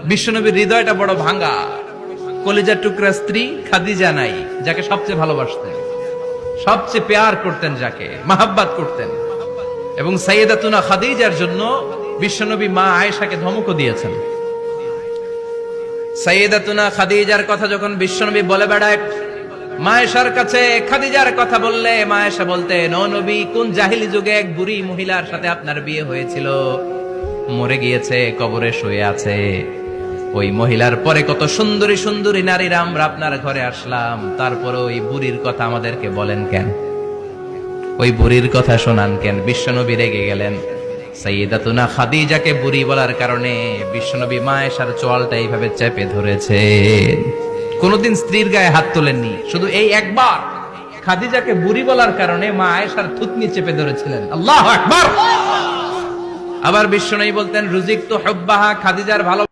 বিশ্বনবীর হৃদয়টা বড় ভাঙা, কলিজার টুকরা স্ত্রী খাদিজা নাই, যাকে সবচেয়ে ভালোবাসতেন, সবচেয়ে প্যার করতেন, যাকে মাহাব্বাত করতেন। এবং সাইয়েদাতুনা খাদিজার জন্য বিশ্বনবী মা আয়েশাকে ধমকও দিয়েছেন। সাইয়েদাতুনা খাদিজার কথা যখন বিশ্বনবী বলে বেড়ায় মা আয়েশার কাছে, খাদিজার কথা বললে মা আয়েশা বলতেন, ও নবী, কোন জাহিলি যুগে এক বুড়ি মহিলার সাথে আপনার বিয়ে হয়েছিল, মরে গিয়েছে, কবরে শুয়ে আছে। ওই মহিলার পরে কত সুন্দরী সুন্দরী নারীরা আমরা আপনার ঘরে আসলাম, তারপরে ওই বুড়ির কথা আমাদেরকে বলেন কেন, ওই বুড়ির কথা শোনান কেন? বিশ্বনবী রেগে গেলেন। সাইয়েদাতুনা খাদিজাকে বুড়ি বলার কারণে বিশ্বনবী মা আয়েশার চোয়ালটা এইভাবে চেপে ধরেছে। কোনদিন স্ত্রীর গায়ে হাত তোলেননি, শুধু এই একবার খাদিজাকে বুড়ি বলার কারণে মা আয়েশার থুতনি চেপে ধরেছিলেন। আল্লাহু আকবার। আবার বিশ্বনবী বলতেন, রুজিকতু হুব্বাহা, খাদিজার ভালো